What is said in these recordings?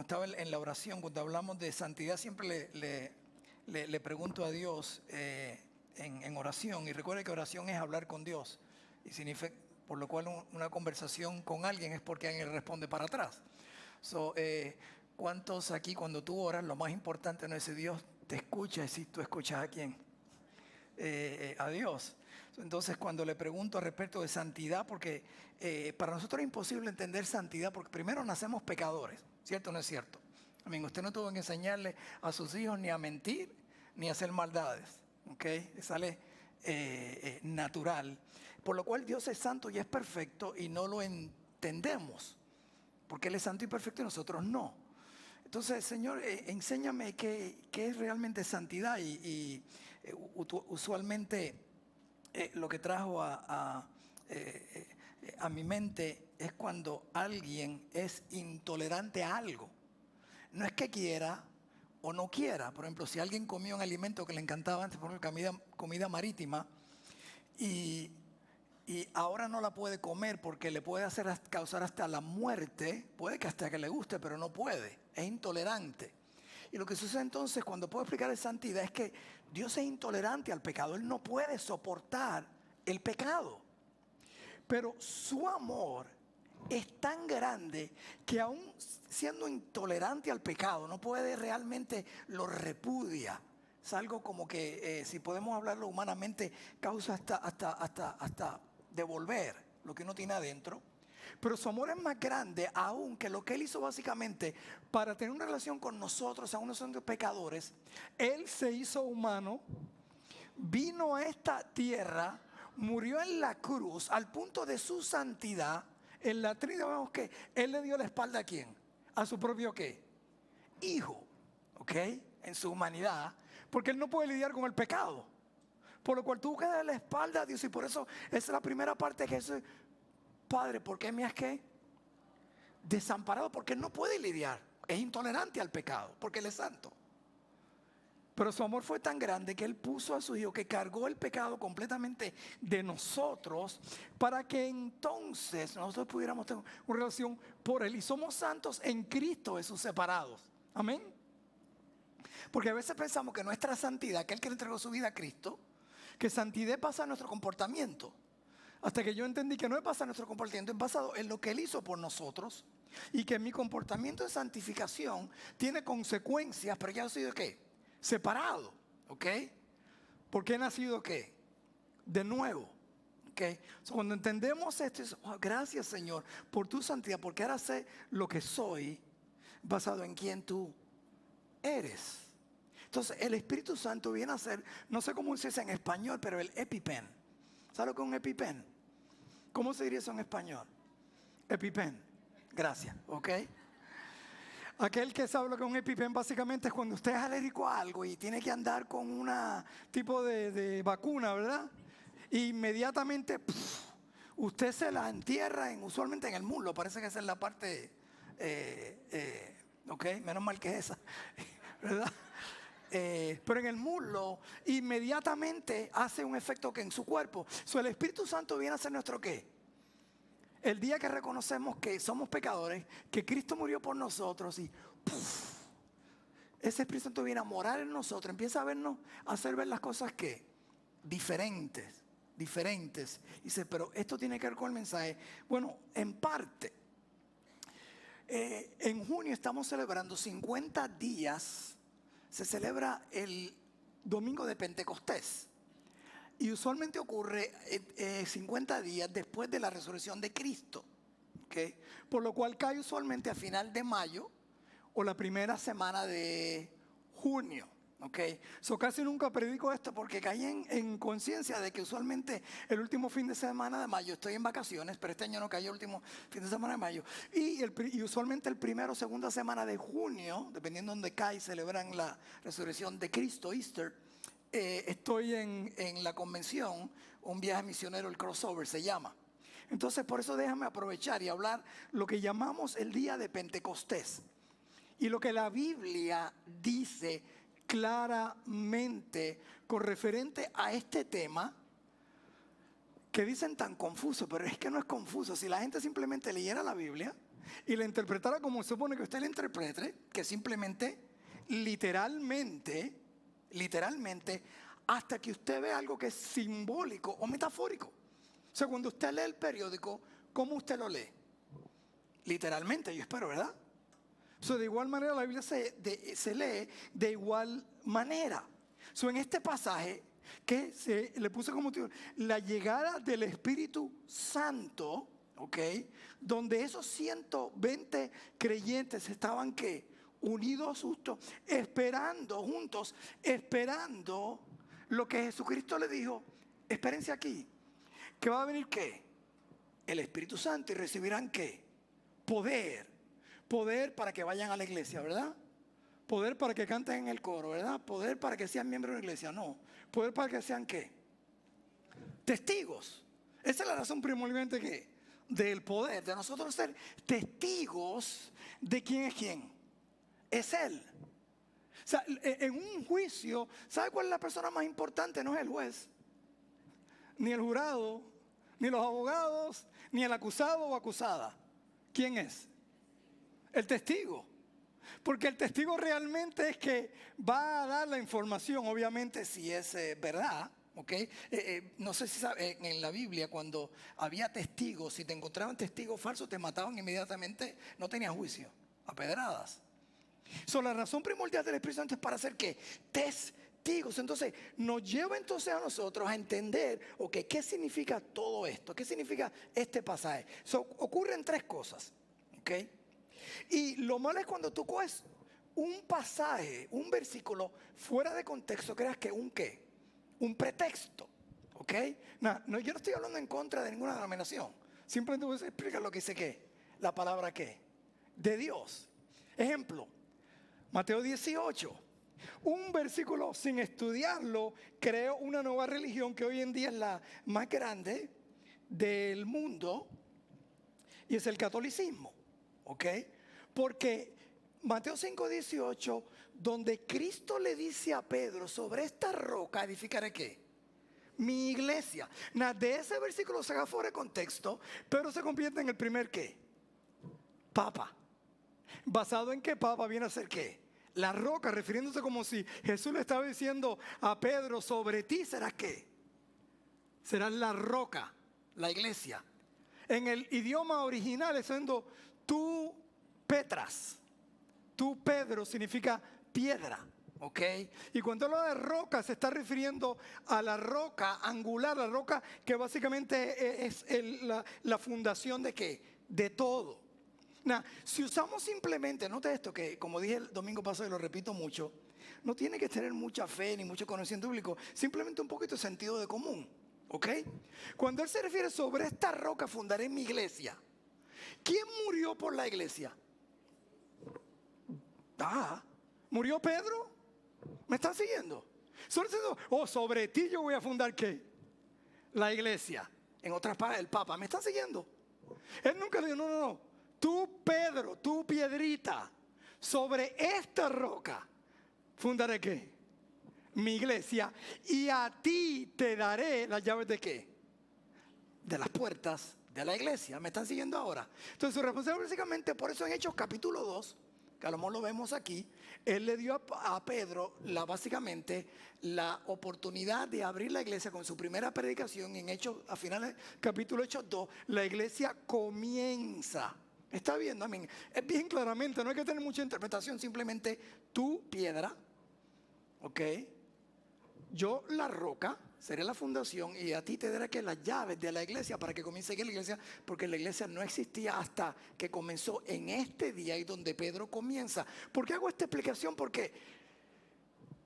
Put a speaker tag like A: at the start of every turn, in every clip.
A: estaba en la oración, cuando hablamos de santidad, siempre le pregunto a Dios en oración. Y recuerde que oración es hablar con Dios. Y significa, por lo cual una conversación con alguien es porque alguien responde para atrás. ¿Cuántos aquí cuando tú oras, lo más importante no es si Dios te escucha, es si tú escuchas a quién? A Dios. Entonces, cuando le pregunto respecto de santidad, porque para nosotros es imposible entender santidad, porque primero nacemos pecadores, ¿cierto o no es cierto? Amén. Usted no tuvo que enseñarle a sus hijos ni a mentir, ni a hacer maldades, ¿ok? Sale natural. Por lo cual Dios es santo y es perfecto y no lo entendemos, porque Él es santo y perfecto y nosotros no. Entonces, Señor, enséñame qué es realmente santidad y usualmente lo que trajo a mi mente es cuando alguien es intolerante a algo. No es que quiera o no quiera. Por ejemplo, si alguien comió un alimento que le encantaba antes, por ejemplo, comida marítima, y ahora no la puede comer porque le puede causar hasta la muerte, puede que hasta que le guste, pero no puede, es intolerante. Y lo que sucede entonces cuando puedo explicar de santidad es que Dios es intolerante al pecado, Él no puede soportar el pecado. Pero su amor es tan grande que aún siendo intolerante al pecado, no puede realmente, lo repudia. Es algo como que, si podemos hablarlo humanamente, causa hasta devolver lo que uno tiene adentro. Pero su amor es más grande aún que lo que Él hizo básicamente para tener una relación con nosotros, aún nosotros pecadores. Él se hizo humano, vino a esta tierra, murió en la cruz al punto de su santidad. En la Trinidad vemos que Él le dio la espalda ¿a quién? A su propio ¿qué? Hijo, ¿ok? En su humanidad, porque Él no puede lidiar con el pecado. Por lo cual tuvo que darle la espalda a Dios, y por eso esa es la primera parte que Jesús, Padre, ¿por qué me has qué? Desamparado, porque Él no puede lidiar, es intolerante al pecado, porque Él es santo. Pero su amor fue tan grande que Él puso a su Hijo, que cargó el pecado completamente de nosotros, para que entonces nosotros pudiéramos tener una relación por Él. Y somos santos en Cristo Jesús, separados. Amén. Porque a veces pensamos que nuestra santidad, aquel que le entregó su vida a Cristo, que santidad pasa en nuestro comportamiento. Hasta que yo entendí que no es basado en nuestro comportamiento, es basado en lo que Él hizo por nosotros. Y que mi comportamiento de santificación tiene consecuencias, pero ya ha sido ¿qué? Separado, ¿ok? Porque he nacido ¿qué? De nuevo, ¿ok? Cuando entendemos esto, gracias Señor por tu santidad, porque ahora sé lo que soy basado en quién tú eres. Entonces el Espíritu Santo viene a ser, no sé cómo se dice en español, pero el EpiPen. ¿Sabe lo que es un EpiPen? ¿Cómo se diría eso en español? EpiPen. Gracias, ¿ok? Aquel que sabe lo que es un EpiPen básicamente es cuando usted es alérgico a algo y tiene que andar con un tipo de vacuna, ¿verdad? E inmediatamente usted se la entierra usualmente en el muslo. Parece que esa es la parte, ¿ok? Menos mal que esa, ¿verdad? Pero en el muslo inmediatamente hace un efecto que en su cuerpo. El Espíritu Santo viene a ser nuestro ¿qué? El día que reconocemos que somos pecadores, que Cristo murió por nosotros y ese Espíritu Santo viene a morar en nosotros, empieza a vernos, a hacer ver las cosas que diferentes. Dice, pero esto tiene que ver con el mensaje. Bueno, en parte, en junio estamos celebrando 50 días. Se celebra el domingo de Pentecostés. Y usualmente ocurre 50 días después de la resurrección de Cristo. ¿Okay? Por lo cual cae usualmente a final de mayo o la primera semana de junio. ¿Okay? Casi nunca predico esto porque caí en conciencia de que usualmente el último fin de semana de mayo estoy en vacaciones, pero este año no cayó el último fin de semana de mayo. Y usualmente el primero o segunda semana de junio, dependiendo de dónde cae, celebran la resurrección de Cristo, Easter. Estoy en la convención, un viaje misionero, el crossover se llama. Entonces por eso déjame aprovechar y hablar lo que llamamos el día de Pentecostés. Y lo que la Biblia dice claramente con referente a este tema, que dicen tan confuso, pero es que no es confuso. Si la gente simplemente leyera la Biblia, y la interpretara como se supone que usted la interprete, que simplemente, literalmente, hasta que usted ve algo que es simbólico o metafórico. O sea, cuando usted lee el periódico, ¿cómo usted lo lee? Literalmente, yo espero, ¿verdad? O sea, de igual manera la Biblia se lee de igual manera. O sea, en este pasaje que se le puse como título, la llegada del Espíritu Santo, ¿ok? Donde esos 120 creyentes estaban, ¿qué? Unidos justos, esperando juntos, esperando lo que Jesucristo le dijo. Espérense aquí, que va a venir ¿qué? El Espíritu Santo, y recibirán ¿qué? Poder para que vayan a la iglesia, ¿verdad? Poder para que canten en el coro, ¿verdad? Poder para que sean miembros de la iglesia, no. Poder para que sean ¿qué? Testigos. Esa es la razón primordial del poder, de nosotros ser testigos de quién es quién. Es Él. O sea, en un juicio, ¿sabe cuál es la persona más importante? No es el juez, ni el jurado, ni los abogados, ni el acusado o acusada. ¿Quién es? El testigo. Porque el testigo realmente es que va a dar la información, obviamente si es verdad, ¿ok? No sé si sabe, en la Biblia cuando había testigos, si te encontraban testigos falsos te mataban inmediatamente, no tenías juicio, a pedradas. La razón primordial del Espíritu Santo es para hacer ¿qué? Testigos. Entonces nos lleva entonces a nosotros a entender, ok, ¿qué significa todo esto? ¿Qué significa este pasaje? Ocurren tres cosas, ¿ok? Y lo malo es cuando tú coges un pasaje, un versículo fuera de contexto, creas que un qué, un pretexto, ¿ok? No, yo no estoy hablando en contra de ninguna denominación, simplemente voy a explicar lo que dice ¿qué? La palabra ¿qué? De Dios. Ejemplo, Mateo 18, un versículo sin estudiarlo creó una nueva religión que hoy en día es la más grande del mundo y es el catolicismo, ¿ok? Porque Mateo 5:18, donde Cristo le dice a Pedro, sobre esta roca edificaré ¿qué? Mi iglesia. De ese versículo se haga fuera de contexto, pero se convierte en el primer ¿qué? Papa. ¿Basado en qué papa viene a ser qué? La roca, refiriéndose como si Jesús le estaba diciendo a Pedro, sobre ti será ¿qué? Será la roca, la iglesia. En el idioma original es siendo tú Petras. Tú Pedro significa piedra, ¿ok? Y cuando habla de roca se está refiriendo a la roca angular, la roca que básicamente es la fundación de ¿qué? De todo. Si usamos simplemente, note esto que como dije el domingo pasado y lo repito mucho, no tiene que tener mucha fe ni mucho conocimiento bíblico, simplemente un poquito de sentido de común, ¿ok? Cuando él se refiere sobre esta roca fundaré mi iglesia, ¿quién murió por la iglesia? ¿Murió Pedro? ¿Me están siguiendo? Sobre ti yo voy a fundar ¿qué? La iglesia. En otras palabras, el Papa. ¿Me están siguiendo? Él nunca dijo, no. Tú Pedro, tú piedrita, sobre esta roca fundaré ¿qué? Mi iglesia, y a ti te daré las llaves de ¿qué? De las puertas de la iglesia. ¿Me están siguiendo ahora? Entonces su responsabilidad básicamente, por eso en Hechos capítulo 2, que a lo mejor lo vemos aquí, él le dio a Pedro básicamente la oportunidad de abrir la iglesia con su primera predicación. En Hechos, a finales capítulo Hechos 2, la iglesia comienza. ¿Está viendo? Es bien claramente, no hay que tener mucha interpretación, simplemente tú piedra, ¿ok? Yo la roca, seré la fundación, y a ti te daré que las llaves de la iglesia para que comience aquí la iglesia, porque la iglesia no existía hasta que comenzó en este día y donde Pedro comienza. ¿Por qué hago esta explicación? Porque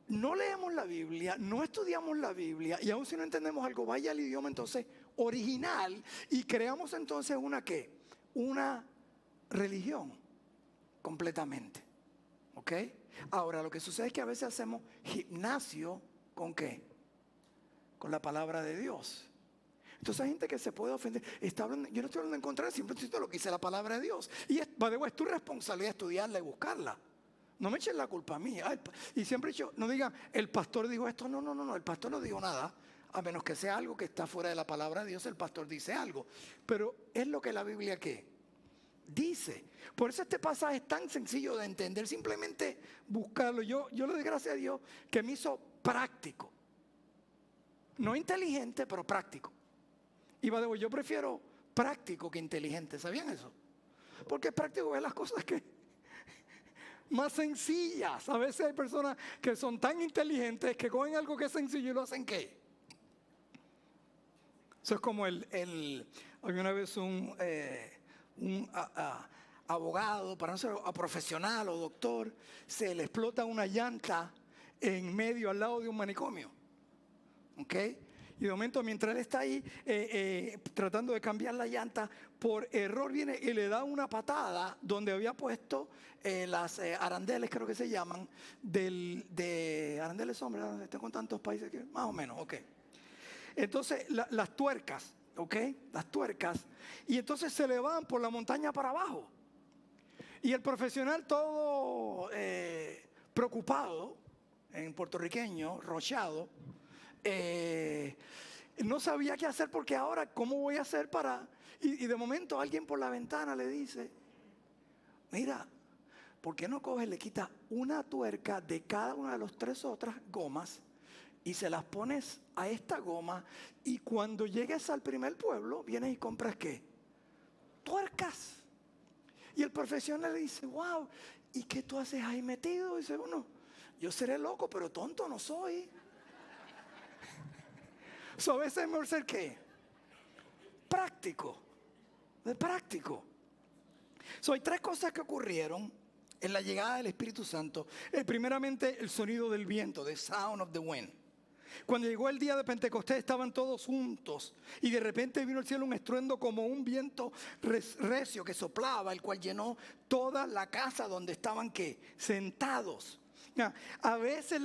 A: no leemos la Biblia, no estudiamos la Biblia, y aun si no entendemos algo, vaya al idioma entonces original y creamos entonces una ¿qué? Una religión completamente, ¿ok? Ahora lo que sucede es que a veces hacemos gimnasio ¿con qué? Con la palabra de Dios. Entonces hay gente que se puede ofender. Yo no estoy hablando en contra, simplemente lo que dice la palabra de Dios. Y es tu responsabilidad estudiarla y buscarla. No me echen la culpa a mí. Y siempre he dicho, no digan, el pastor dijo esto. No, el pastor no dijo nada. A menos que sea algo que está fuera de la palabra de Dios, el pastor dice algo. Pero es lo que la Biblia ¿qué? dice. Por eso este pasaje es tan sencillo de entender, simplemente buscarlo. Yo le doy gracias a Dios que me hizo práctico. No inteligente, pero práctico. Y yo prefiero práctico que inteligente, ¿sabían eso? Porque es práctico ver las cosas que más sencillas. A veces hay personas que son tan inteligentes que cogen algo que es sencillo y lo hacen ¿qué? Eso es como había una vez un abogado, para no ser profesional o doctor, se le explota una llanta en medio al lado de un manicomio. ¿Ok? Y de momento, mientras él está ahí tratando de cambiar la llanta, por error viene y le da una patada donde había puesto las arandeles, creo que se llaman, arandeles son, ¿verdad? Estoy con tantos países que más o menos, ok. Entonces, las tuercas, ¿ok? Las tuercas. Y entonces se le van por la montaña para abajo. Y el profesional todo preocupado, en puertorriqueño, rochado, no sabía qué hacer porque ahora, ¿cómo voy a hacer para...? Y de momento alguien por la ventana le dice, mira, ¿por qué no coges, le quitas una tuerca de cada una de las 3 otras gomas y se las pones a esta goma y cuando llegues al primer pueblo, vienes y compras ¿qué? Tuercas. Y el profesional le dice, wow, ¿y qué tú haces ahí metido? Dice uno, yo seré loco, pero tonto no soy. A veces es mejor ser ¿qué? Práctico. De práctico. Hay 3 cosas que ocurrieron en la llegada del Espíritu Santo. Primeramente, el sonido del viento, the sound of the wind. Cuando llegó el día de Pentecostés estaban todos juntos y de repente vino al cielo un estruendo como un viento recio que soplaba, el cual llenó toda la casa donde estaban ¿qué? Sentados. A veces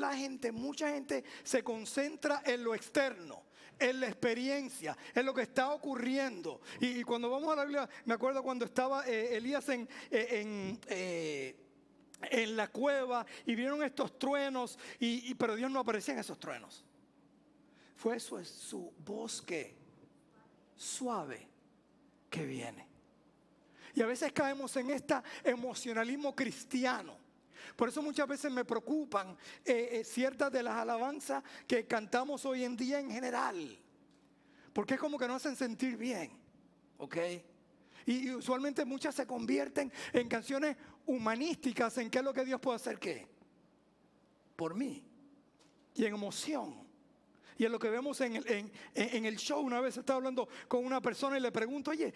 A: mucha gente se concentra en lo externo, en la experiencia, en lo que está ocurriendo. Y cuando vamos a la Biblia, me acuerdo cuando estaba Elías en la cueva y vieron estos truenos, pero Dios no aparecía en esos truenos. Fue su voz que suave que viene. Y a veces caemos en este emocionalismo cristiano. Por eso muchas veces me preocupan ciertas de las alabanzas que cantamos hoy en día en general. Porque es como que nos hacen sentir bien. ¿Ok? Y usualmente muchas se convierten en canciones humanísticas. ¿En qué es lo que Dios puede hacer? ¿Qué? Por mí. Y en emoción. Y es lo que vemos en el show. Una vez estaba hablando con una persona y le pregunto, oye,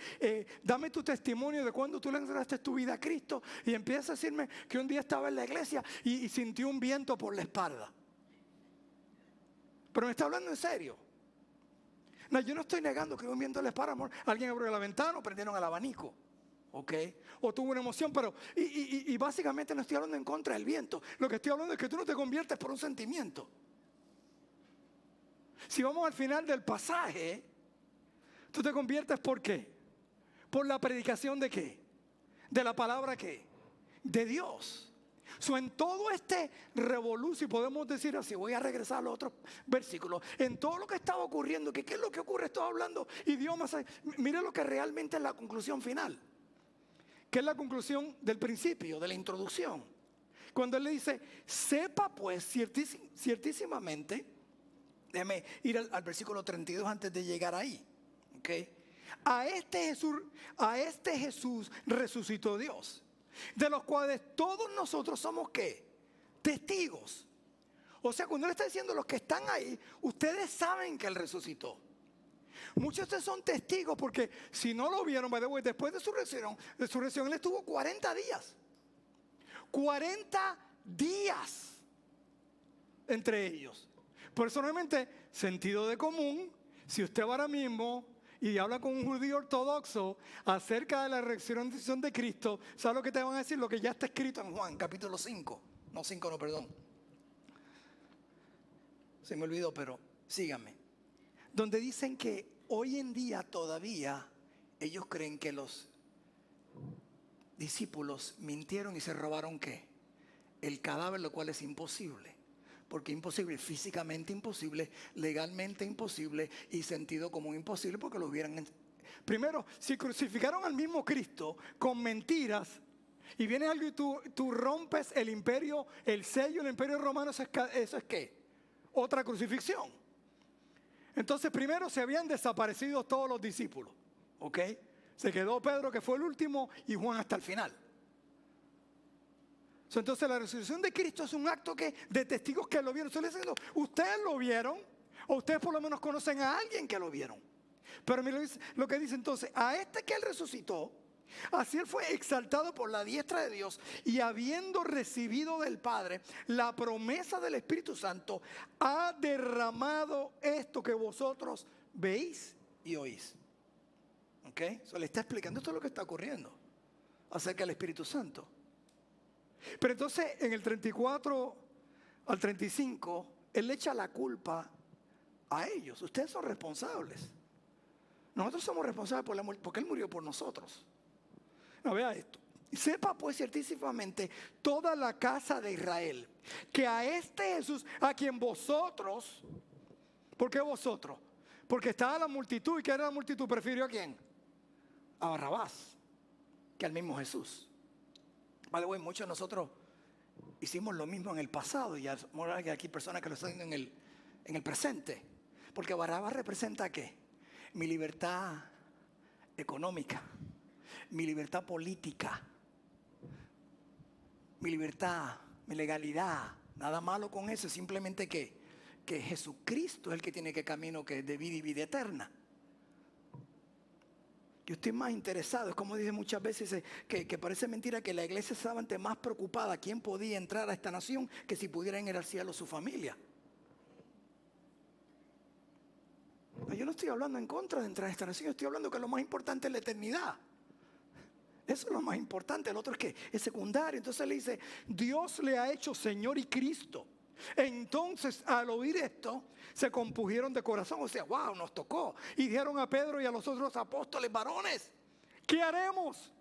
A: dame tu testimonio de cuando tú le entregaste tu vida a Cristo. Y empieza a decirme que un día estaba en la iglesia y sintió un viento por la espalda. Pero me está hablando en serio. No, yo no estoy negando que hubo un viento en la espalda, amor. Alguien abrió la ventana o prendieron el abanico. ¿Ok? O tuvo una emoción, pero y básicamente no estoy hablando en contra del viento. Lo que estoy hablando es que tú no te conviertes por un sentimiento. Si vamos al final del pasaje, tú te conviertes ¿por qué? Por la predicación de ¿qué? De la palabra ¿qué? De Dios. En todo este revolú, si podemos decir así, voy a regresar a los otros versículos, en todo lo que estaba ocurriendo, ¿qué es lo que ocurre? Estoy hablando idiomas. Mire lo que realmente es la conclusión final. ¿Qué es la conclusión del principio, de la introducción? Cuando él le dice, sepa pues ciertísimamente. Déjeme ir al versículo 32 antes de llegar ahí. ¿Okay? A este Jesús resucitó Dios, de los cuales todos nosotros somos ¿qué? Testigos. O sea, cuando él está diciendo los que están ahí, ustedes saben que él resucitó. Muchos de ustedes son testigos porque si no lo vieron, después de su resurrección, él estuvo 40 días. 40 días entre ellos. Personalmente, sentido de común, si usted va ahora mismo y habla con un judío ortodoxo acerca de la resurrección de Cristo, ¿sabe lo que te van a decir? Lo que ya está escrito en Juan, capítulo 5. No, 5 no, perdón. Se me olvidó, pero síganme. Donde dicen que hoy en día todavía ellos creen que los discípulos mintieron y se robaron ¿qué? El cadáver, lo cual es imposible. Porque imposible, físicamente imposible, legalmente imposible y sentido común imposible porque lo hubieran
B: primero, si crucificaron al mismo Cristo con mentiras, y viene algo y tú rompes el imperio, el sello del imperio romano, ¿eso es qué? Otra crucifixión. Entonces primero se habían desaparecido todos los discípulos, ¿ok? Se quedó Pedro, que fue el último, y Juan hasta el final. Entonces la resurrección de Cristo es un acto de testigos que lo vieron. Ustedes lo vieron, o ustedes por lo menos conocen a alguien que lo vieron. Pero mira lo que dice entonces, a este que él resucitó, así él fue exaltado por la diestra de Dios, y habiendo recibido del Padre la promesa del Espíritu Santo, ha derramado esto que vosotros veis y oís. ¿Ok? Le está explicando, esto es lo que está ocurriendo acerca del Espíritu Santo. Pero entonces en el 34 al 35, él le echa la culpa a ellos. Ustedes son responsables. Nosotros somos responsables por la muerte, porque él murió por nosotros. No, vea esto. Sepa pues ciertísimamente toda la casa de Israel, que a este Jesús, a quien vosotros, ¿por qué vosotros? Porque estaba la multitud, ¿y qué era la multitud? ¿Prefirió a quién? A Barrabás, que al mismo Jesús. Vale, bueno, muchos de nosotros hicimos lo mismo en el pasado, y hay aquí personas que lo están haciendo en el presente. Porque Barrabás representa ¿qué? Mi libertad económica, mi libertad política, mi libertad, mi legalidad. Nada malo con eso, simplemente que Jesucristo es el que tiene que camino que de vida y vida eterna. Yo estoy más interesado, es como dice muchas veces que parece mentira que la iglesia estaba antes más preocupada quién podía entrar a esta nación que si pudieran ir al cielo su familia. Yo no estoy hablando en contra de entrar a esta nación, yo estoy hablando que lo más importante es la eternidad. Eso es lo más importante, el otro es que es secundario. Entonces le dice, Dios le ha hecho Señor y Cristo. Entonces al oír esto se compugieron de corazón, o sea, wow, nos tocó. Y dijeron a Pedro y a los otros apóstoles, varones, ¿qué haremos?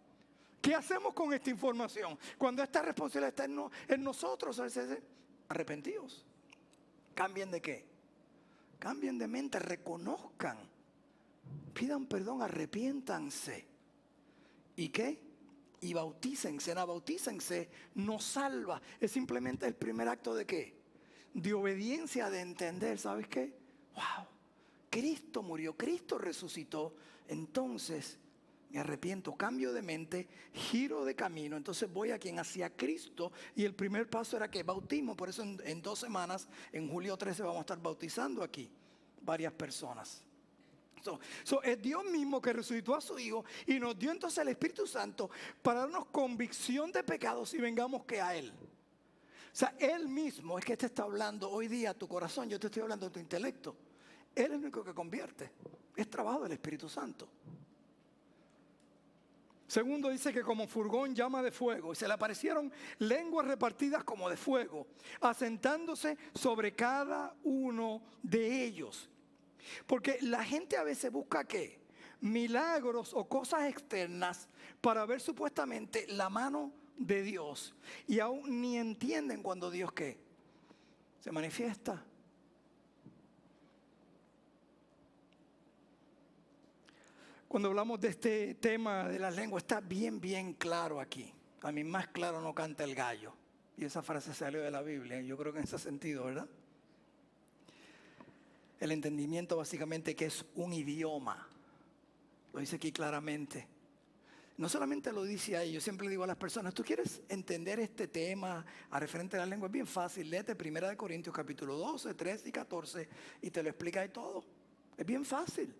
B: ¿Qué hacemos con esta información? Cuando esta responsabilidad está en nosotros, arrepentidos. ¿Cambien de qué? Cambien de mente, reconozcan, pidan perdón, arrepiéntanse. ¿Y qué? Y bautícense. No, bautícense no salva, es simplemente el primer acto de ¿qué? De obediencia, de entender, ¿sabes qué? Wow, Cristo murió, Cristo resucitó, entonces me arrepiento, cambio de mente, giro de camino, entonces voy a quien hacía Cristo, y el primer paso era que bautismo. Por eso en 2 semanas, en julio 13 vamos a estar bautizando aquí varias personas. Es Dios mismo que resucitó a su Hijo y nos dio entonces el Espíritu Santo para darnos convicción de pecados y vengamos que a Él. O sea, Él mismo es que te está hablando hoy día a tu corazón, yo te estoy hablando de tu intelecto. Él es el único que convierte, es trabajo del Espíritu Santo. Segundo, dice que como furgón llama de fuego, y se le aparecieron lenguas repartidas como de fuego, asentándose sobre cada uno de ellos. Porque la gente a veces busca ¿qué? Milagros o cosas externas para ver supuestamente la mano de Dios, y aún ni entienden cuando Dios ¿qué? Se manifiesta. Cuando hablamos de este tema de las lenguas, está bien claro aquí. A mí más claro no canta el gallo. Y esa frase salió de la Biblia, yo creo que en ese sentido, ¿verdad? El entendimiento básicamente que es un idioma. Lo dice aquí claramente. No solamente lo dice ahí, yo siempre le digo a las personas, ¿tú quieres entender este tema a referente a la lengua? Es bien fácil, léete 1 Corintios capítulo 12, 13 y 14 y te lo explica ahí todo. Es bien fácil.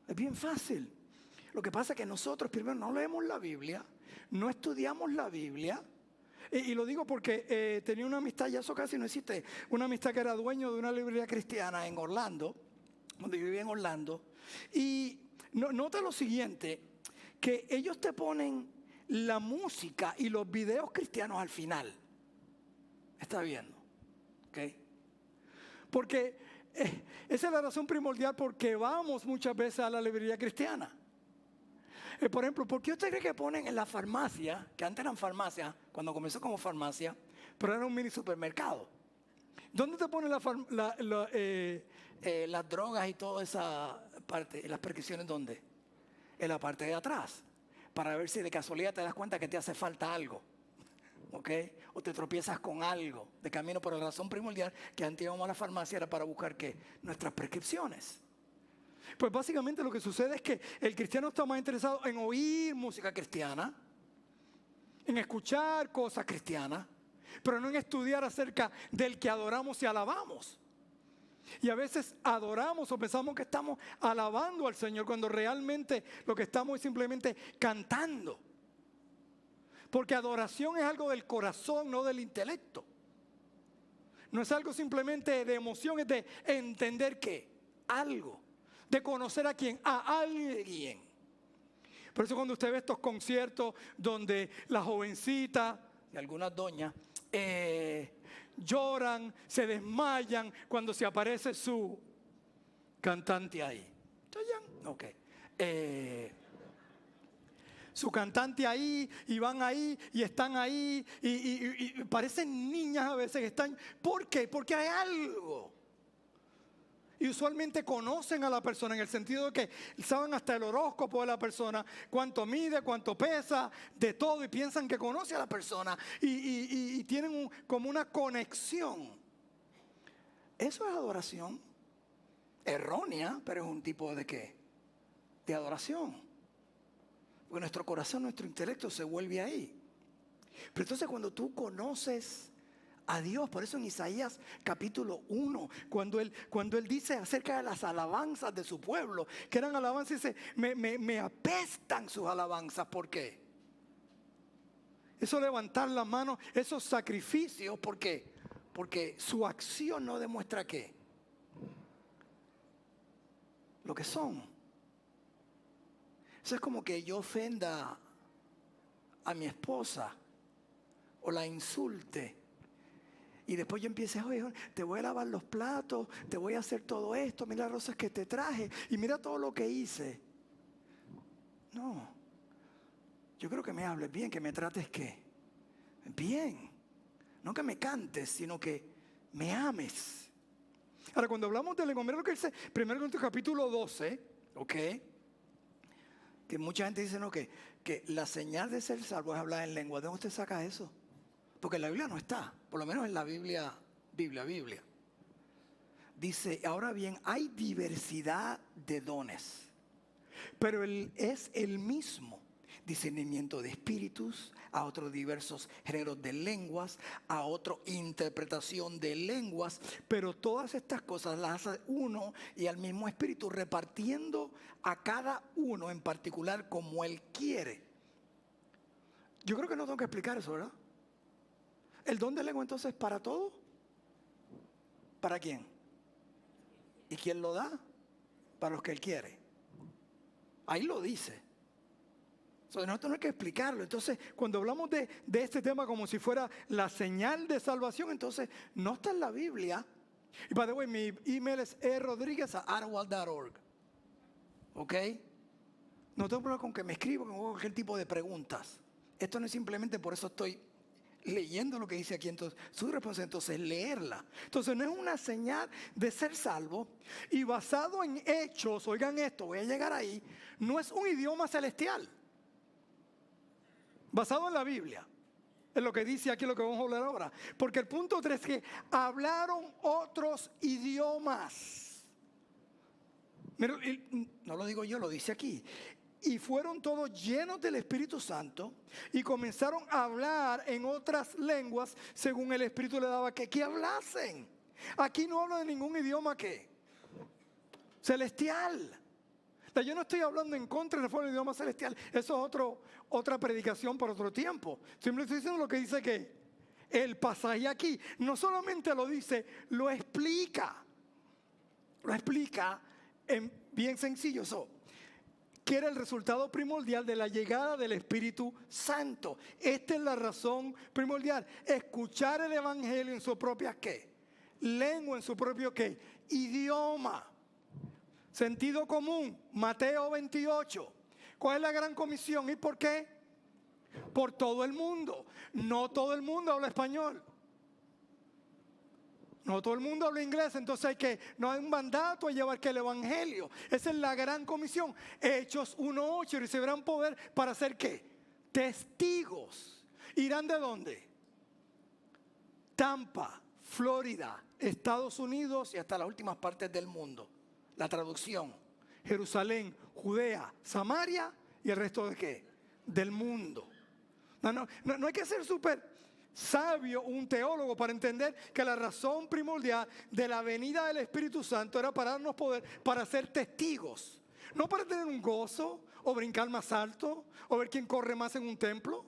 B: Es bien fácil. Lo que pasa es que nosotros primero no leemos la Biblia, no estudiamos la Biblia. Y lo digo porque tenía una amistad, ya eso casi no existe, una amistad que era dueño de una librería cristiana en Orlando, donde yo vivía en Orlando. Y nota lo siguiente, que ellos te ponen la música y los videos cristianos al final. ¿Está viendo? ¿Ok? Porque esa es la razón primordial porque vamos muchas veces a la librería cristiana. Por ejemplo, ¿por qué usted cree que ponen en la farmacia, que antes eran farmacias, cuando comenzó como farmacia, pero era un mini supermercado? ¿Dónde te ponen las drogas y todas esas
A: en las percusiones, ¿dónde? En la parte de atrás, para ver si de casualidad te das cuenta que te hace falta algo, ¿ok? O te tropiezas con algo de camino, por la razón primordial que antes íbamos a la farmacia era para buscar, ¿qué? Nuestras prescripciones. Pues básicamente lo que sucede es que el cristiano está más interesado en oír música cristiana, en escuchar cosas cristianas, pero no en estudiar acerca del que adoramos y alabamos. Y a veces adoramos o pensamos que estamos alabando al Señor cuando realmente lo que estamos es simplemente cantando. Porque adoración es algo del corazón, no del intelecto. No es algo simplemente de emoción, es de entender que algo, de conocer a quién, a alguien. Por eso cuando usted ve estos conciertos donde las jovencitas y algunas doñas lloran, se desmayan cuando se aparece su cantante ahí. Ok. Su cantante ahí, y van ahí, y están ahí, y parecen niñas a veces que están. ¿Por qué? Porque hay algo. Y usualmente conocen a la persona en el sentido de que saben hasta el horóscopo de la persona, cuánto mide, cuánto pesa, de todo, y piensan que conoce a la persona y tienen como una conexión. Eso es adoración. Errónea, pero es un tipo de ¿qué? De adoración. Porque nuestro corazón, nuestro intelecto se vuelve ahí. Pero entonces cuando tú conoces a Dios, por eso en Isaías capítulo 1, cuando él dice acerca de las alabanzas de su pueblo, que eran alabanzas, dice, me apestan sus alabanzas. ¿Por qué? Eso levantar las manos, esos sacrificios, ¿por qué? Porque su acción no demuestra ¿qué? Lo que son. Eso es como que yo ofenda a mi esposa o la insulte. Y después yo empiezo, oye, te voy a lavar los platos, te voy a hacer todo esto, mira las rosas que te traje y mira todo lo que hice. No, yo creo que me hables bien, que me trates ¿qué? Bien. No que me cantes, sino que me ames. Ahora, cuando hablamos de lengua, mira lo que dice 1 Corintios capítulo 12, ¿ok? Que mucha gente dice, no, que la señal de ser salvo es hablar en lengua. ¿De dónde usted saca eso? Porque en la Biblia no está, por lo menos en la Biblia. Dice, ahora bien, hay diversidad de dones, pero es el mismo. Discernimiento de espíritus, a otros diversos géneros de lenguas, a otro interpretación de lenguas, pero todas estas cosas las hace uno y al mismo espíritu, repartiendo a cada uno en particular como él quiere. Yo creo que no tengo que explicar eso, ¿verdad? ¿El don de lengua entonces para todo? ¿Para quién? ¿Y quién lo da? Para los que él quiere. Ahí lo dice. Nosotros no hay que explicarlo. Entonces, cuando hablamos de este tema como si fuera la señal de salvación, entonces no está en la Biblia. Y by the way, mi email es rodriguez@arwal.org. ¿Ok? No tengo problema con que me escriban con cualquier tipo de preguntas. Esto no es simplemente por eso estoy leyendo lo que dice aquí. Entonces, su responsabilidad entonces es leerla. Entonces, no es una señal de ser salvo. Y basado en hechos, oigan esto, voy a llegar ahí, no es un idioma celestial. Basado en la Biblia, es lo que dice aquí, lo que vamos a hablar ahora. Porque el punto 3 es que hablaron otros idiomas. No lo digo yo, lo dice aquí. Y fueron todos llenos del Espíritu Santo y comenzaron a hablar en otras lenguas según el Espíritu le daba que hablasen. Aquí no hablo de ningún idioma que celestial. Yo no estoy hablando en contra de el idioma celestial. Eso es otra predicación por otro tiempo. Simplemente estoy diciendo lo que dice que el pasaje aquí no solamente lo dice, lo explica. Lo explica en bien sencillo. Que era el resultado primordial de la llegada del Espíritu Santo. Esta es la razón primordial. Escuchar el Evangelio en su propia ¿qué? Lengua, en su propio ¿qué? Idioma. Sentido común, Mateo 28. ¿Cuál es la gran comisión y por qué? Por todo el mundo. No todo el mundo habla español.
B: No todo el mundo habla inglés, entonces no hay un mandato a llevar que el evangelio. Esa es la gran comisión. Hechos 1:8, recibirán poder para hacer ¿qué? Testigos. ¿Irán de dónde? Tampa, Florida, Estados Unidos y hasta las últimas partes del mundo. La traducción: Jerusalén, Judea, Samaria y el resto de ¿qué? Del mundo. No hay que ser súper sabio, un teólogo, para entender que la razón primordial de la venida del Espíritu Santo era para darnos poder para ser testigos. No para tener un gozo, o brincar más alto, o ver quién corre más en un templo,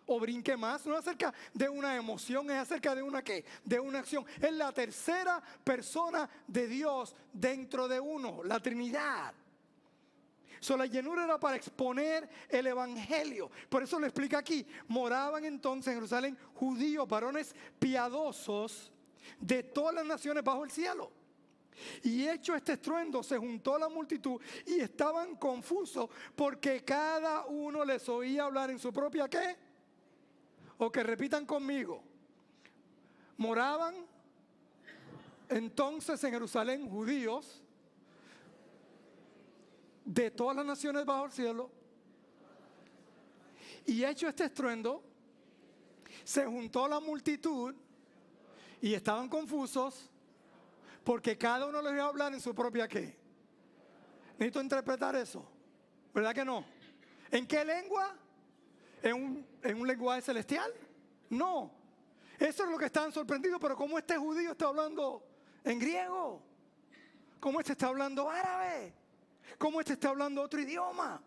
B: o brinque más. No es acerca de una emoción, es acerca de una ¿qué? De una acción. Es la tercera persona de Dios dentro de uno, la Trinidad. La llenura era para exponer el evangelio. Por eso lo explica aquí. Moraban entonces en Jerusalén judíos, varones piadosos de todas las naciones bajo el cielo. Y hecho este estruendo, se juntó la multitud y estaban confusos porque cada uno les oía hablar en su propia ¿qué? O que repitan conmigo. Moraban entonces en Jerusalén judíos de todas las naciones bajo el cielo. Y hecho este estruendo, se juntó la multitud y estaban confusos porque cada uno les iba a hablar en su propia ¿qué? Necesito interpretar eso, ¿verdad que no? ¿En qué lengua? ¿En un lenguaje celestial? No. Eso es lo que estaban sorprendidos. Pero ¿cómo este judío está hablando en griego? ¿Cómo este está hablando árabe? ¿Cómo este está hablando otro idioma?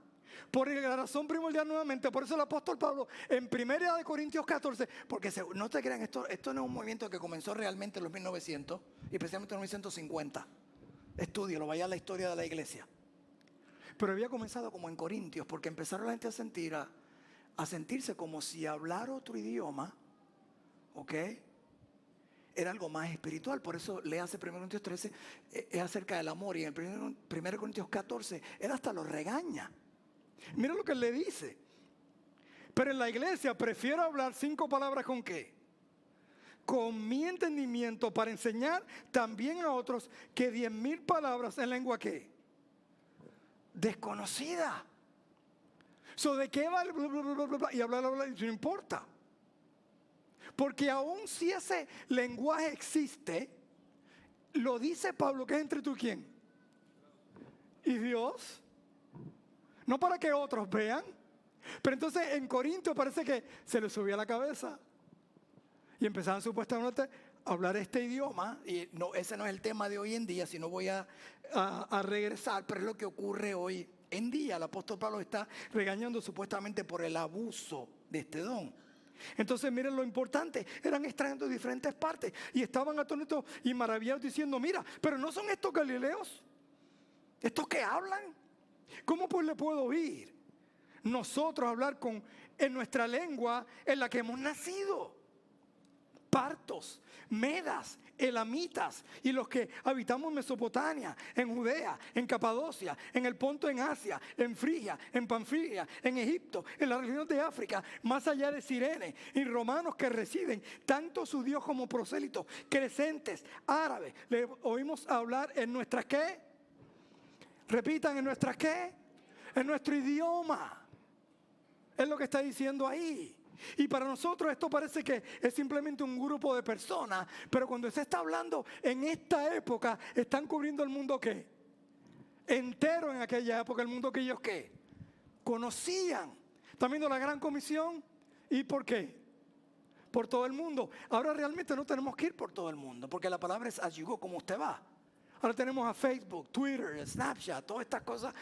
B: Por la razón primordial nuevamente, por eso el apóstol Pablo en 1 Corintios 14, porque no te crean, esto no es un movimiento que comenzó realmente en los 1900, y especialmente en los 1950. Estúdialo, vaya a la historia de la iglesia. Pero había comenzado como en Corintios, porque empezaron la gente a sentirse como si hablar otro idioma, ¿ok?, era algo más espiritual. Por eso le hace 1 Corintios 13, es acerca del amor. Y en 1 Corintios 14, él hasta lo regaña. Mira lo que él le dice. Pero en la iglesia prefiero hablar 5 palabras ¿con qué? Con mi entendimiento para enseñar también a otros que 10,000 palabras en lengua ¿qué? Desconocida. ¿De qué va el bla, bla, bla, bla, bla? Y hablar, no importa. Porque aun si ese lenguaje existe, lo dice Pablo que es entre tú y quién. Y Dios. No para que otros vean. Pero entonces en Corinto parece que se les subía la cabeza. Y empezaban supuestamente a hablar este idioma. Y no, ese no es el tema de hoy en día, sino voy a regresar. Pero es lo que ocurre hoy en día. El apóstol Pablo está regañando supuestamente por el abuso de este don. Entonces miren lo importante, eran extraños de diferentes partes y estaban atónitos y maravillados diciendo: mira, pero no son estos galileos, estos que hablan. ¿Cómo pues le puedo oír nosotros hablar en nuestra lengua en la que hemos nacido? Partos, medas, elamitas y los que habitamos en Mesopotamia, en Judea, en Capadocia, en el Ponto en Asia, en Frigia, en Panfilia, en Egipto, en las regiones de África, más allá de Cirene, y romanos que residen, tanto judíos como prosélitos, crecentes, árabes. Le oímos hablar en nuestras ¿qué? Repitan, en nuestras ¿qué? En nuestro idioma. Es lo que está diciendo ahí. Y para nosotros esto parece que es simplemente un grupo de personas, pero cuando se está hablando en esta época, están cubriendo el mundo ¿qué? Entero en aquella época, el mundo que ellos ¿qué? Conocían. ¿Están viendo la gran comisión? ¿Y por qué? Por todo el mundo. Ahora realmente no tenemos que ir por todo el mundo, porque la palabra es as you go, como usted va. Ahora tenemos a Facebook, Twitter, Snapchat, todas estas cosas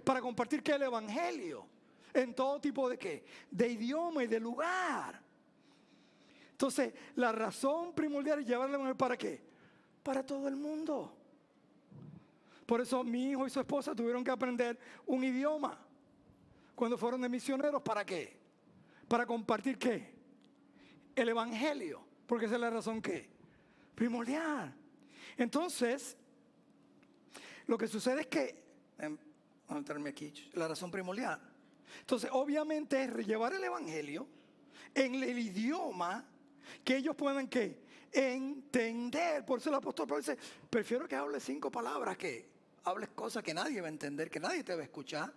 B: para compartir ¿qué? El evangelio. En todo tipo de ¿qué? De idioma y de lugar. Entonces, la razón primordial es llevarle a ¿para qué? Para todo el mundo. Por eso mi hijo y su esposa tuvieron que aprender un idioma cuando fueron de misioneros. ¿Para qué? Para compartir ¿qué? El evangelio. Porque esa es la razón ¿qué? Primordial. Entonces, lo que sucede es que, vamos a meterme aquí, la razón primordial. Entonces, obviamente es llevar el evangelio en el idioma que ellos puedan ¿qué? entender. Por eso el apóstol Pablo dice, prefiero que hables 5 palabras que hables cosas que nadie va a entender, que nadie te va a escuchar.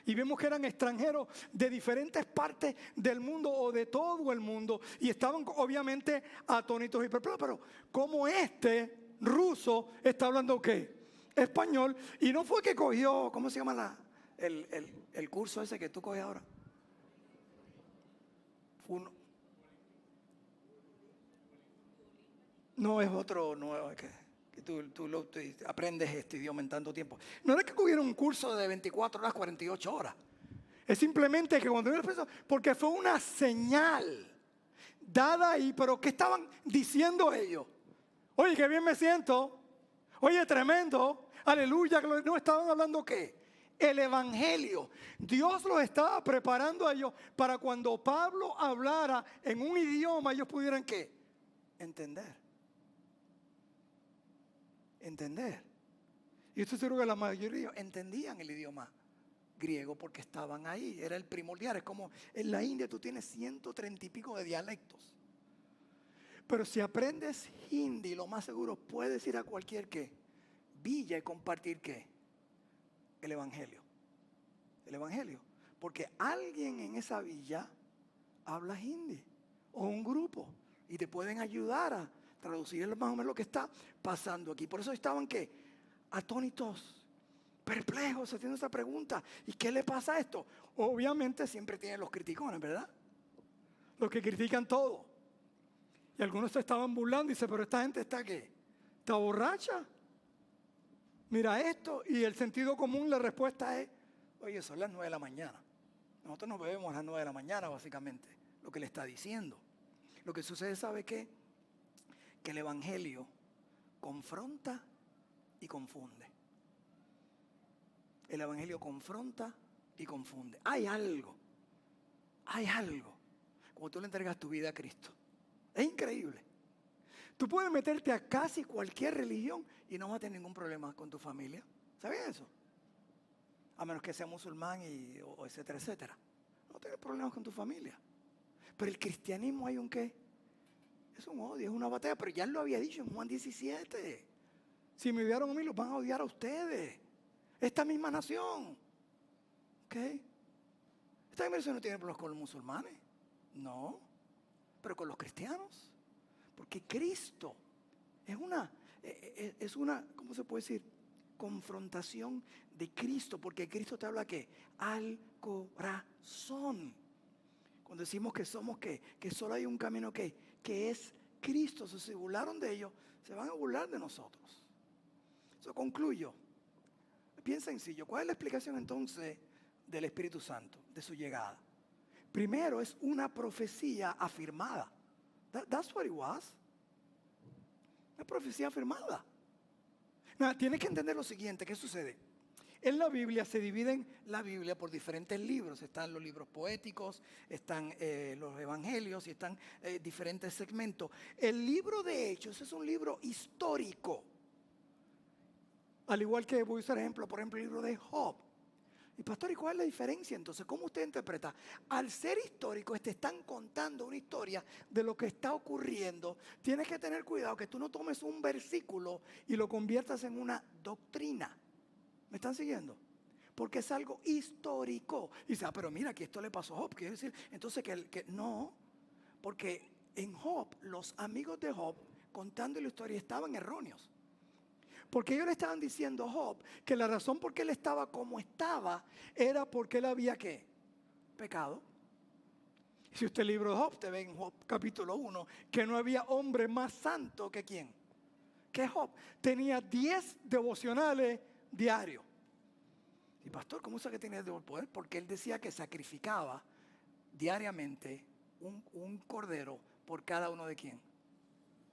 B: Y vemos que eran extranjeros de diferentes partes del mundo o de todo el mundo. Y estaban obviamente atónitos y perplejos. Pero como este ruso está hablando ¿qué? Español. Y no fue que cogió, ¿cómo se llama el curso ese que tú coges ahora? No es otro nuevo que tú aprendes este idioma en tanto tiempo. No era que cogieron un curso de 24 horas, 48 horas. Es simplemente que cuando yo pienso, porque fue una señal dada ahí, pero ¿qué estaban diciendo ellos? Oye, qué bien me siento. Oye, tremendo. Aleluya. No estaban hablando ¿qué? El evangelio. Dios los estaba preparando a ellos para cuando Pablo hablara en un idioma, ellos pudieran ¿qué? Entender. Y estoy seguro que la mayoría entendían el idioma griego porque estaban ahí. Era el primordial. Es como en la India tú tienes 130 y pico de dialectos. Pero si aprendes hindi, lo más seguro puedes ir a cualquier ¿qué? Villa y compartir ¿qué? El evangelio. El evangelio. Porque alguien en esa villa habla hindi. O un grupo. Y te pueden ayudar a traducir más o menos lo que está pasando aquí. Por eso estaban ¿qué? Atónitos, perplejos, haciendo esa pregunta. ¿Y qué le pasa a esto? Obviamente siempre tienen los criticones, ¿verdad? Los que critican todo. Y algunos se estaban burlando y dicen, pero esta gente está ¿qué? ¿Está borracha? Mira esto. Y el sentido común, la respuesta es, oye, son las 9 de la mañana. Nosotros nos bebemos a las 9 de la mañana, básicamente. Lo que le está diciendo. Lo que sucede, ¿sabe qué? Que el evangelio confronta y confunde. El evangelio confronta y confunde. Hay algo. Como tú le entregas tu vida a Cristo. Es increíble. Tú puedes meterte a casi cualquier religión y no vas a tener ningún problema con tu familia. ¿Sabías eso? A menos que sea musulmán o etcétera, etcétera. No tienes problemas con tu familia. Pero el cristianismo hay un ¿qué? Es un odio, es una batalla. Pero ya él lo había dicho en Juan 17. Si me odiaron a mí, los van a odiar a ustedes. Esta misma nación. ¿Ok? Esta nación no tiene problemas con los musulmanes. No. Pero con los cristianos. Porque Cristo es una, ¿cómo se puede decir? Confrontación de Cristo. Porque Cristo te habla ¿qué? Al corazón. Cuando decimos que somos ¿qué? Que solo hay un camino ¿qué? Que es Cristo. Si se burlaron de ellos, se van a burlar de nosotros. Eso concluyo. Bien sencillo. ¿Cuál es la explicación entonces del Espíritu Santo, de su llegada? Primero, es una profecía afirmada. That's what it was. Una profecía afirmada. Now, tienes que entender lo siguiente. ¿Qué sucede? En la Biblia se dividen la Biblia por diferentes libros. Están los libros poéticos, están los evangelios y están diferentes segmentos. El libro de Hechos es un libro histórico. Al igual que voy a usar ejemplo, por ejemplo, el libro de Job. Y pastor, ¿y cuál es la diferencia entonces? ¿Cómo usted interpreta? Al ser histórico, te están contando una historia de lo que está ocurriendo. Tienes que tener cuidado que tú no tomes un versículo y lo conviertas en una doctrina. ¿Me están siguiendo? Porque es algo histórico. Y dice, pero mira, que esto le pasó a Job. Quiere decir, entonces que no. Porque en Job, los amigos de Job, contando la historia, estaban erróneos. Porque ellos le estaban diciendo a Job que la razón por qué él estaba como estaba era porque él había ¿qué? Pecado. Si usted el libro de Job, te ve en Job capítulo 1, que no había hombre más santo que ¿quién? Que Job. Tenía 10 devocionales diarios. Y pastor, ¿cómo sabe que tenía el poder? Porque él decía que sacrificaba diariamente un cordero por cada uno de ¿quién?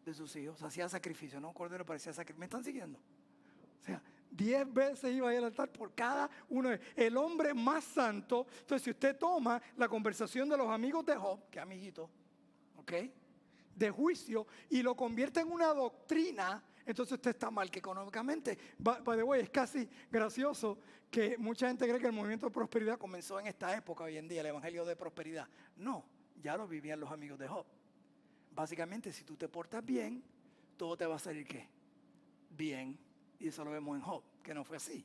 B: De sus hijos. Hacía sacrificio, no un cordero, parecía sacrificio. ¿Me están siguiendo? O sea, 10 veces iba a ir al altar por cada uno. El hombre más santo. Entonces, si usted toma la conversación de los amigos de Job, que amiguito, ¿ok? De juicio, y lo convierte en una doctrina, entonces usted está mal, que económicamente, by the way, es casi gracioso que mucha gente cree que el movimiento de prosperidad comenzó en esta época, hoy en día, el evangelio de prosperidad. No, ya lo vivían los amigos de Job. Básicamente, si tú te portas bien,
A: todo te va a salir ¿qué? Bien. Y eso lo vemos en Job, que no fue así.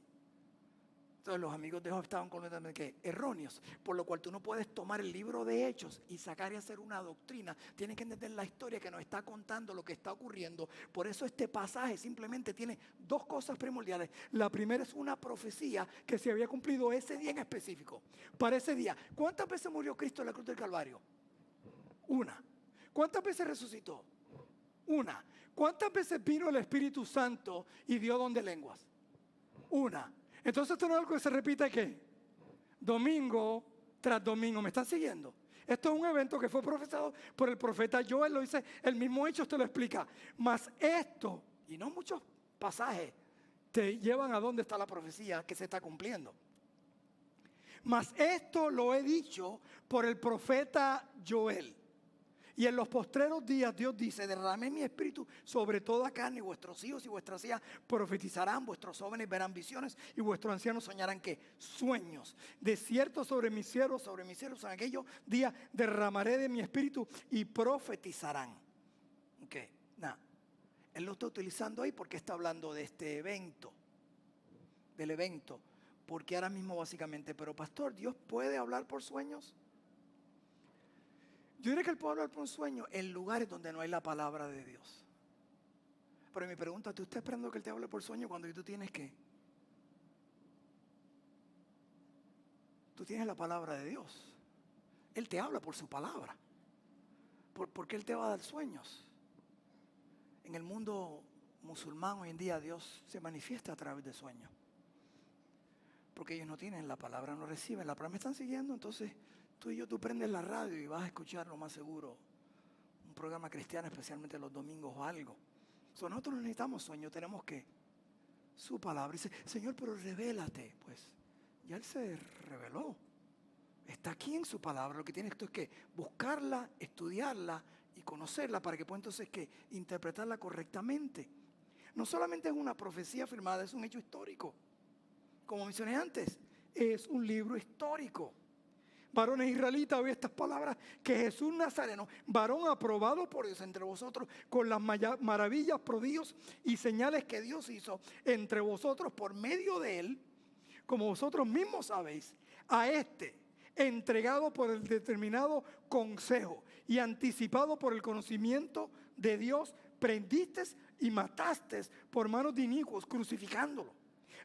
A: Entonces los amigos de Job estaban completamente erróneos, por lo cual tú no puedes tomar el libro de Hechos y sacar y hacer una doctrina. Tienes que entender la historia que nos está contando lo que está ocurriendo. Por eso este pasaje simplemente tiene dos cosas primordiales. La primera es una profecía que se había cumplido ese día en específico. Para ese día, ¿cuántas veces murió Cristo en la cruz del Calvario? Una. ¿Cuántas veces resucitó? Una. ¿Cuántas veces vino el Espíritu Santo y dio don de lenguas? Una. Entonces esto no es algo que se repite ¿qué? Domingo tras domingo. ¿Me están siguiendo? Esto es un evento que fue profetizado por el profeta Joel. Lo dice el mismo Hechos, te lo explica. Mas esto, y no muchos pasajes, te llevan a dónde está la profecía que se está cumpliendo. Mas esto lo he dicho por el profeta Joel. Y en los postreros días Dios dice, derramé mi espíritu sobre toda carne, y vuestros hijos y vuestras hijas profetizarán, vuestros jóvenes verán visiones y vuestros ancianos soñarán ¿qué? Sueños. De cierto sobre mis siervos en aquellos días derramaré de mi espíritu y profetizarán. Ok, nada. Él lo está utilizando ahí porque está hablando de este evento, del evento. Porque ahora mismo básicamente, pero pastor, ¿Dios puede hablar por sueños? Yo diría que Él puede hablar por un sueño en lugares donde no hay la palabra de Dios. Pero mi pregunta, ¿tú estás esperando que Él te hable por sueño cuando tú tienes qué? Tú tienes la palabra de Dios. Él te habla por su palabra. ¿Por qué Él te va a dar sueños? En el mundo musulmán hoy en día Dios se manifiesta a través de sueños. Porque ellos no tienen la palabra, no reciben la palabra. ¿Me están siguiendo? Entonces tú prendes la radio y vas a escuchar lo más seguro un programa cristiano, especialmente los domingos o algo. Nosotros no necesitamos sueños, tenemos que su palabra. Dice, Señor, pero revélate. Pues ya Él se reveló. Está aquí en su palabra. Lo que tienes tú es que buscarla, estudiarla y conocerla para que pueda entonces que interpretarla correctamente. No solamente es una profecía firmada, es un hecho histórico. Como mencioné antes, es un libro histórico. Varones israelitas, oye estas palabras, que Jesús Nazareno, varón aprobado por Dios entre vosotros, con las maravillas, prodigios y señales que Dios hizo entre vosotros por medio de él, como vosotros mismos sabéis, a este, entregado por el determinado consejo y anticipado por el conocimiento de Dios, prendiste y mataste por manos de inicuos, crucificándolo,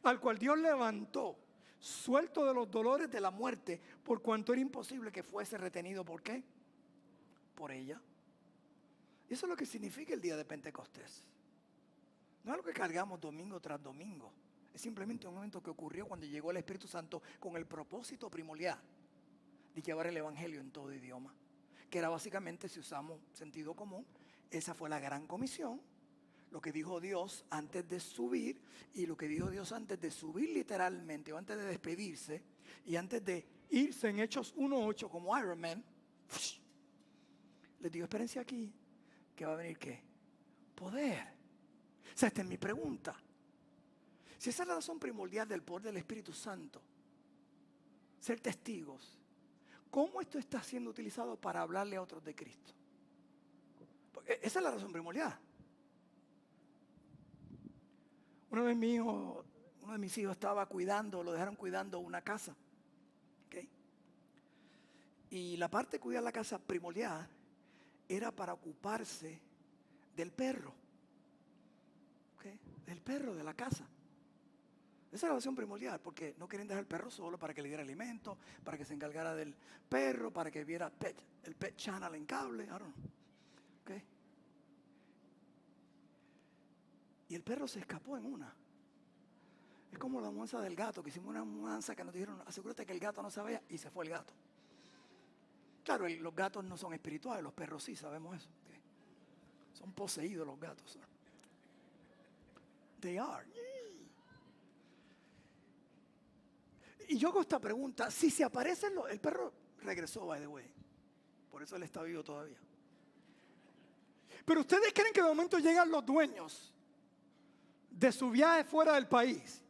A: al cual Dios levantó, suelto de los dolores de la muerte, por cuanto era imposible que fuese retenido. ¿Por qué? Por ella. Eso es lo que significa el día de Pentecostés. No es algo que cargamos domingo tras domingo. Es simplemente un momento que ocurrió cuando llegó el Espíritu Santo con el propósito primordial de llevar el Evangelio en todo idioma. Que era básicamente, si usamos sentido común, esa fue la gran comisión. Lo que dijo Dios antes de subir, y lo que dijo Dios antes de subir literalmente, o antes de despedirse, y antes de irse en Hechos 1:8 como Iron Man, les digo, espérense aquí, que va a venir ¿qué? Poder. O sea, esta es mi pregunta. Si esa es la razón primordial del poder del Espíritu Santo, ser testigos, ¿cómo esto está siendo utilizado para hablarle a otros de Cristo? Porque esa es la razón primordial. Uno de mis hijos estaba cuidando, lo dejaron cuidando una casa. ¿Okay? Y la parte de cuidar la casa primordial era para ocuparse del perro. ¿Okay? Del perro de la casa. Esa es la razón primordial, porque no querían dejar al perro solo para que le diera alimento, para que se encargara del perro, para que viera el pet channel en cable. I don't know. ¿Okay? Y el perro se escapó en una. Es como la mudanza del gato, que hicimos una mudanza que nos dijeron, asegúrate que el gato no se vaya, y se fue el gato. Claro, los gatos no son espirituales, los perros sí, sabemos eso. ¿Okay? Son poseídos los gatos. ¿No? They are. Y yo hago esta pregunta, si se aparecen el perro regresó, by the way. Por eso él está vivo todavía. Pero ustedes creen que de momento llegan los dueños de su viaje fuera del país.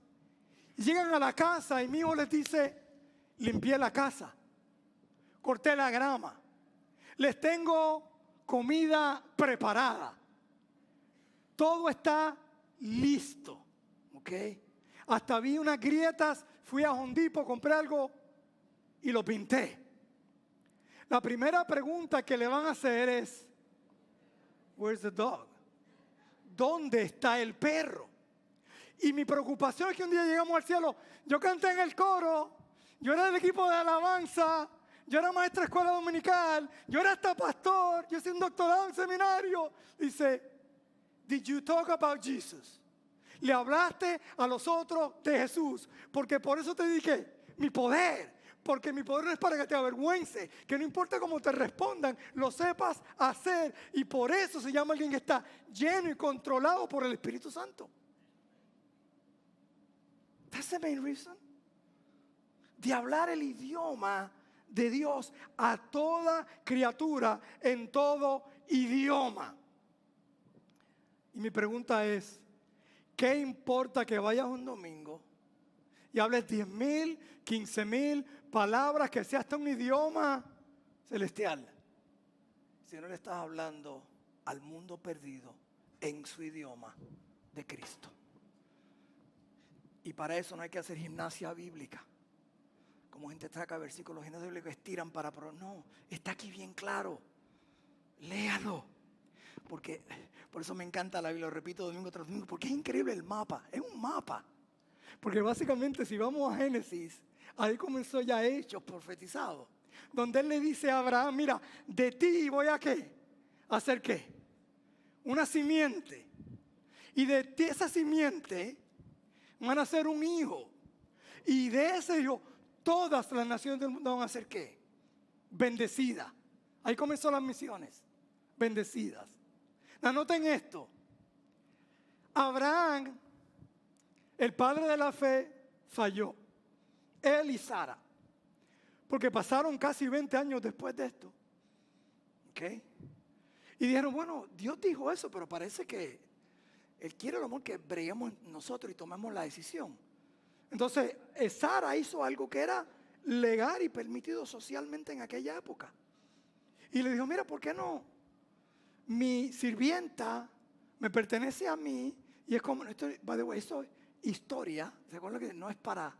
A: Llegan a la casa y mi hijo les dice, limpié la casa, corté la grama, les tengo comida preparada.
B: todo está listo. ¿Ok? Hasta vi unas grietas, fui a Home Depot, compré algo y lo pinté. La primera pregunta que le van a hacer es, where's the dog? ¿Dónde está el perro? Y mi preocupación es que un día llegamos al cielo, yo canté en el coro, yo era del equipo de alabanza, yo era maestra de escuela dominical, yo era hasta pastor, yo hice un doctorado en seminario. Dice, did you talk about Jesus? Le hablaste a los otros de Jesús, porque por eso te dije, mi poder. Porque mi poder no es para que te avergüences, que no importa cómo te respondan, lo sepas hacer. Y por eso se llama alguien que está lleno y controlado por el Espíritu Santo. That's the main reason. De hablar el idioma de Dios a toda criatura en todo idioma. Y mi pregunta es, ¿qué importa que vayas un domingo y hables 10,000, 15,000 palabras, que sea hasta un idioma celestial, si no le estás hablando al mundo perdido en su idioma de Cristo? Y para eso no hay que hacer gimnasia bíblica. Como gente saca versículos, gimnasia bíblica estiran para... No, está aquí bien claro. Léalo. Porque por eso me encanta la Biblia, lo repito domingo tras domingo, porque es increíble el mapa. Es un mapa. Porque básicamente si vamos a Génesis, ahí comenzó ya Hechos profetizado, donde él le dice a Abraham, mira, de ti voy a ¿qué? ¿A hacer qué? Una simiente. Y de ti esa simiente van a ser un hijo. Y de ese hijo todas las naciones del mundo van a ser ¿qué? Bendecidas. Ahí comenzó las misiones. Bendecidas. Anoten esto. Abraham, el padre de la fe, falló. Él y Sara. Porque pasaron casi 20 años después de esto. ¿Ok? Y dijeron, bueno, Dios dijo eso, pero parece que Él quiere a lo mejor que breguemos nosotros y tomemos la decisión. Entonces, Sara hizo algo que era legal y permitido socialmente en aquella época. Y le dijo, mira, ¿por qué no? Mi sirvienta me pertenece a mí y es como, esto, by the way, esto es historia. ¿Se acuerdan que no es para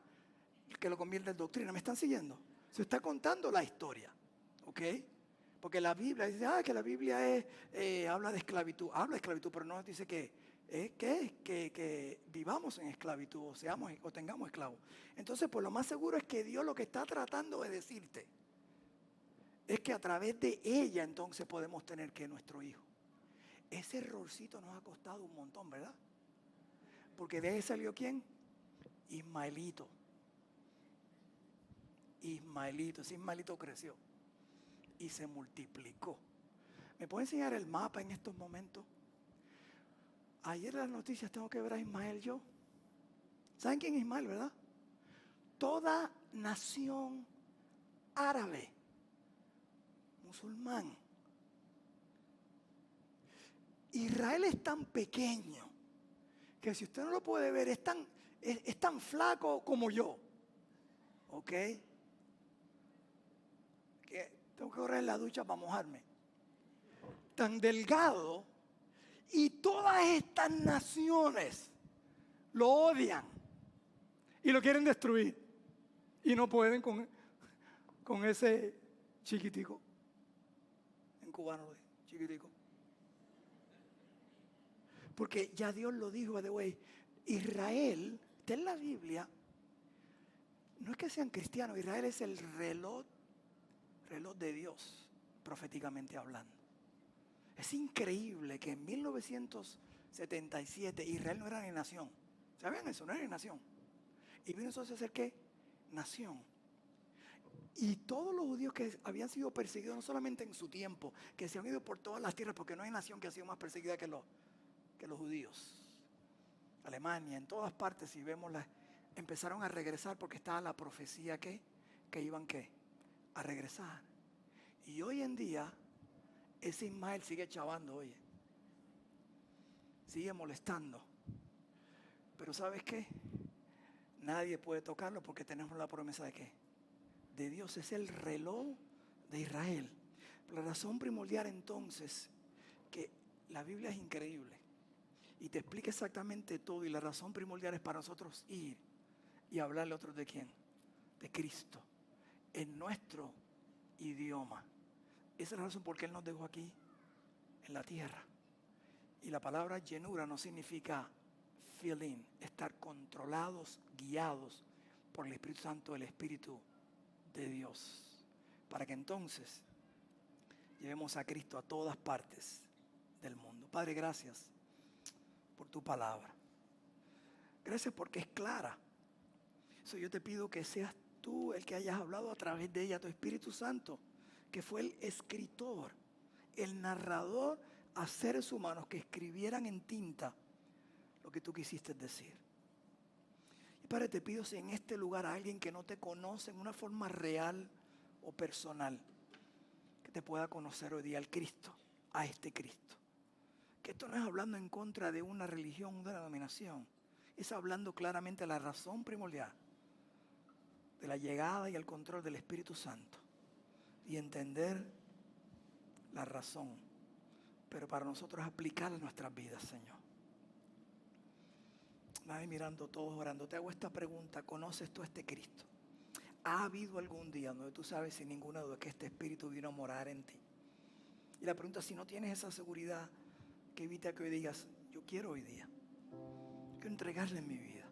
B: que lo convierta en doctrina? ¿Me están siguiendo? Se está contando la historia, ¿ok? Porque la Biblia dice, que la Biblia habla de esclavitud. Habla de esclavitud, pero no nos dice que vivamos en esclavitud o seamos o tengamos esclavos. Entonces, pues lo más seguro es que Dios lo que está tratando de decirte es que a través de ella entonces podemos tener que nuestro hijo. Ese errorcito nos ha costado un montón, ¿verdad? Porque de ahí salió ¿quién? Ismaelito. Ese Ismaelito creció y se multiplicó. ¿Me puede enseñar el mapa en estos momentos? Ayer en las noticias tengo que ver a Ismael yo. ¿Saben quién es Ismael, verdad? Toda nación árabe, musulmán. Israel es tan pequeño que si usted no lo puede ver, es tan flaco como yo. ¿Ok? Que tengo que correr en la ducha para mojarme. Tan delgado. Y todas estas naciones lo odian y lo quieren destruir. Y no pueden con ese chiquitico. En cubano, chiquitico. Porque ya Dios lo dijo, by the way, Israel, está en la Biblia, no es que sean cristianos, Israel es el reloj de Dios, proféticamente hablando. Es increíble que en 1977 Israel no era ni nación. ¿Sabían eso? No era ni nación. Y vino entonces a ser ¿qué? Nación. Y todos los judíos que habían sido perseguidos, no solamente en su tiempo, que se han ido por todas las tierras, porque no hay nación que ha sido más perseguida que los judíos. Alemania, en todas partes, si vemos, empezaron a regresar porque estaba la profecía que iban a regresar. Y hoy en día, ese Ismael sigue chavando, oye. Sigue molestando. Pero ¿sabes qué? Nadie puede tocarlo porque tenemos la promesa de ¿qué? De Dios. Es el reloj de Israel. La razón primordial entonces, que la Biblia es increíble.
A: y te explica exactamente todo, y la razón primordial es para nosotros ir y hablarle a otros ¿de quién? De Cristo, en nuestro idioma. Esa es la razón por qué Él nos dejó aquí en la tierra. Y la palabra llenura no significa feeling, estar controlados, guiados por el Espíritu Santo, el Espíritu de Dios, para que entonces llevemos a Cristo a todas partes del mundo. Padre, gracias por tu palabra. Gracias porque es clara. Eso yo te pido que seas tú el que hayas hablado a través de ella, tu Espíritu Santo, que fue el escritor, el narrador a seres humanos que escribieran en tinta lo que tú quisiste decir. Y Padre, te pido si en este lugar hay alguien que no te conoce en una forma real o personal, que te pueda conocer hoy día al Cristo, a este Cristo. Que esto no es hablando en contra de una religión, una denominación. Es hablando claramente de la razón primordial de la llegada y el control del Espíritu Santo. Y entender la razón, pero para nosotros aplicarla a nuestras vidas, Señor. Nadie mirando, todos orando. Te hago esta pregunta: ¿conoces tú a este Cristo? ¿Ha habido algún día donde tú sabes sin ninguna duda que este Espíritu vino a morar en ti? Y la pregunta, si no tienes esa seguridad, que evita que hoy digas: yo quiero hoy día, quiero entregarle mi vida.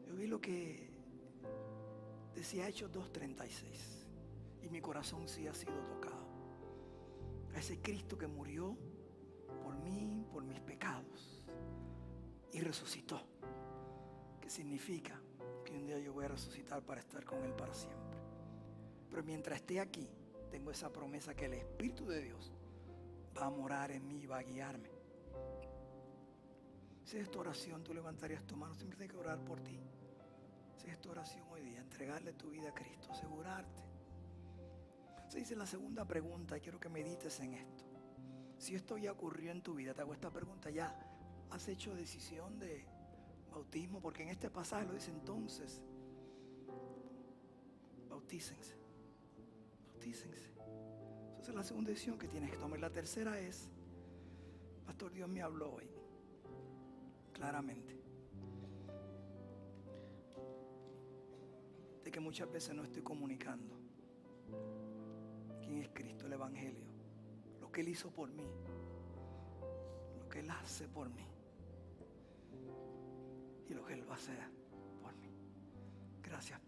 A: Yo vi lo que decía Hechos 2:36 y mi corazón sí ha sido tocado. A ese Cristo que murió por mí, por mis pecados, y resucitó, que significa que un día yo voy a resucitar para estar con Él para siempre. Pero mientras esté aquí, tengo esa promesa que el Espíritu de Dios va a morar en mí y va a guiarme. Si es tu oración, tú levantarías tu mano. Siempre tienes que orar por ti. Si es tu oración hoy día, entregarle tu vida a Cristo, asegurarte. Se dice la segunda pregunta, y quiero que medites en esto. Si esto ya ocurrió en tu vida, te hago esta pregunta: ¿ya has hecho decisión de bautismo? Porque en este pasaje lo dice: entonces, bautícense. Bautícense. Esa es la segunda decisión que tienes que tomar. La tercera es: Pastor, Dios me habló hoy claramente de que muchas veces no estoy comunicando quién es Cristo, el Evangelio, lo que Él hizo por mí, lo que Él hace por mí y lo que Él va a hacer por mí. Gracias,